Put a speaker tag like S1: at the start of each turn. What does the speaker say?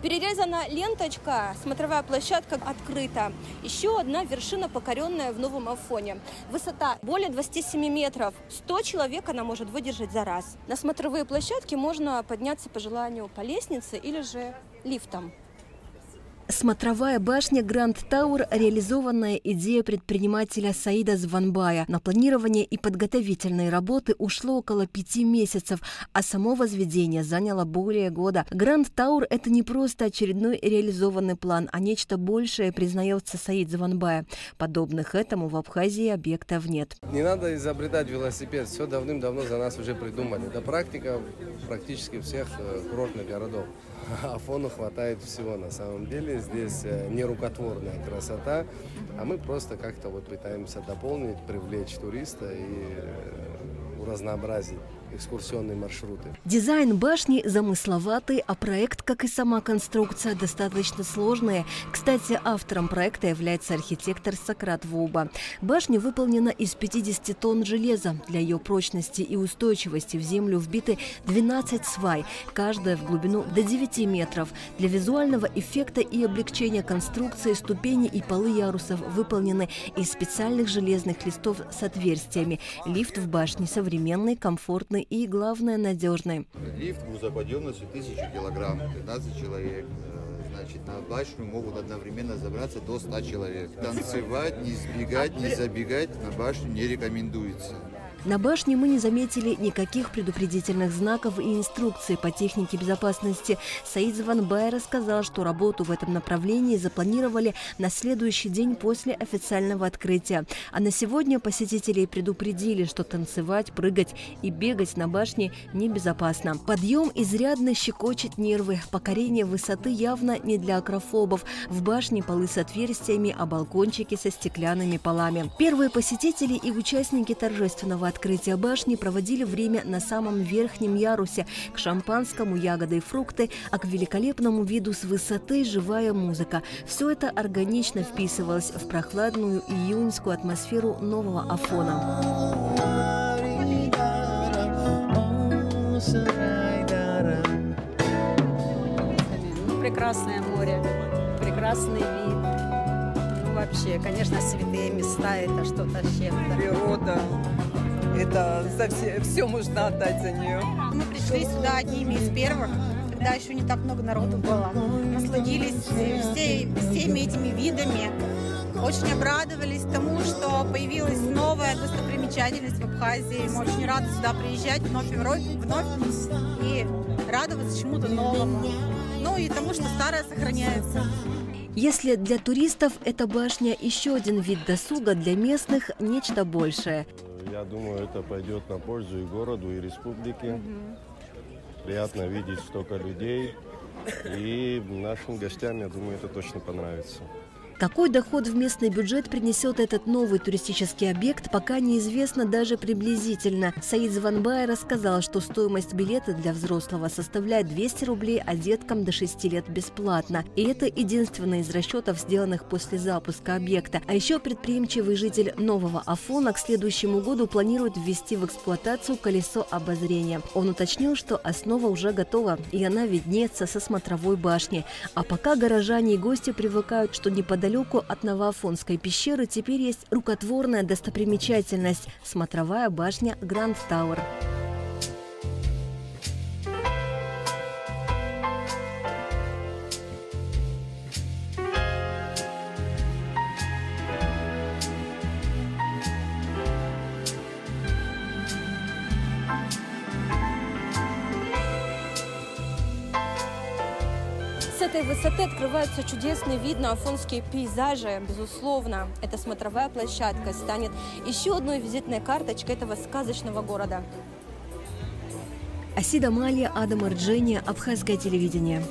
S1: Перерезана ленточка, смотровая площадка открыта. Еще одна вершина, покоренная в Новом Афоне. Высота более 27 метров. 100 человек она может выдержать за раз. На смотровые площадки можно подняться по желанию по лестнице или же лифтом. Смотровая башня Гранд Тауэр – реализованная идея предпринимателя Саида Званбая. На планирование и подготовительные работы ушло около 5 месяцев, а само возведение заняло более года. Гранд Тауэр – это не просто очередной реализованный план, а нечто большее, признается Саид Званбая. Подобных этому в Абхазии объектов нет.
S2: Не надо изобретать велосипед, все давным-давно за нас уже придумали. Это практика практически всех курортных городов. Афону хватает всего на самом деле. Здесь нерукотворная красота, а мы просто как-то вот пытаемся дополнить, привлечь туриста и разнообразить экскурсионные маршруты.
S1: Дизайн башни замысловатый, а проект, как и сама конструкция, достаточно сложный. Кстати, автором проекта является архитектор Сократ Вуба. Башня выполнена из 50 тонн железа. Для ее прочности и устойчивости в землю вбиты 12 свай, каждая в глубину до 9 метров. Для визуального эффекта и облегчения конструкции ступени и полы ярусов выполнены из специальных железных листов с отверстиями. Лифт в башне современный, комфортный и, главное, надежный.
S3: Лифт грузоподъемностью 1000 килограмм, 15 человек. Значит, на башню могут одновременно забраться до 100 человек. Танцевать, не сбегать, не забегать на башню не рекомендуется.
S1: На башне мы не заметили никаких предупредительных знаков и инструкций по технике безопасности. Саид Званбай рассказал, что работу в этом направлении запланировали на следующий день после официального открытия. А на сегодня посетителей предупредили, что танцевать, прыгать и бегать на башне небезопасно. Подъем изрядно щекочет нервы. Покорение высоты явно не для акрофобов. В башне полы с отверстиями, а балкончики со стеклянными полами. Первые посетители и участники торжественного открытия башни проводили время на самом верхнем ярусе. К шампанскому ягоды и фрукты, а к великолепному виду с высоты живая музыка. Все это органично вписывалось в прохладную июньскую атмосферу Нового Афона.
S4: Прекрасное море, прекрасный вид. Вообще, конечно, святые места – это что-то с чем-то.
S5: Природа. Это все можно отдать за нее.
S6: Мы пришли сюда одними из первых, когда еще не так много народу было. Насладились всеми этими видами. Очень обрадовались тому, что появилась новая достопримечательность в Абхазии. Мы очень рады сюда приезжать вновь и радоваться чему-то новому. Ну и тому, что старое сохраняется.
S1: Если для туристов эта башня еще один вид досуга, для местных нечто большее.
S7: Я думаю, это пойдет на пользу и городу, и республике. Приятно видеть столько людей. И нашим гостям, я думаю, это точно понравится.
S1: Какой доход в местный бюджет принесет этот новый туристический объект, пока неизвестно даже приблизительно. Саид Званбай рассказал, что стоимость билета для взрослого составляет 200 рублей, а деткам до 6 лет бесплатно. И это единственный из расчетов, сделанных после запуска объекта. А еще предприимчивый житель Нового Афона к следующему году планирует ввести в эксплуатацию колесо обозрения. Он уточнил, что основа уже готова, и она виднеется со смотровой башни. А пока горожане и гости привыкают, что неподалеку от Новоафонской пещеры теперь есть рукотворная достопримечательность – смотровая башня Гранд Тауэр. С этой высоты открывается чудесный вид на афонские пейзажи. Безусловно, эта смотровая площадка станет еще одной визитной карточкой этого сказочного города. Асида Малия, Адам Арджения, Абхазское телевидение.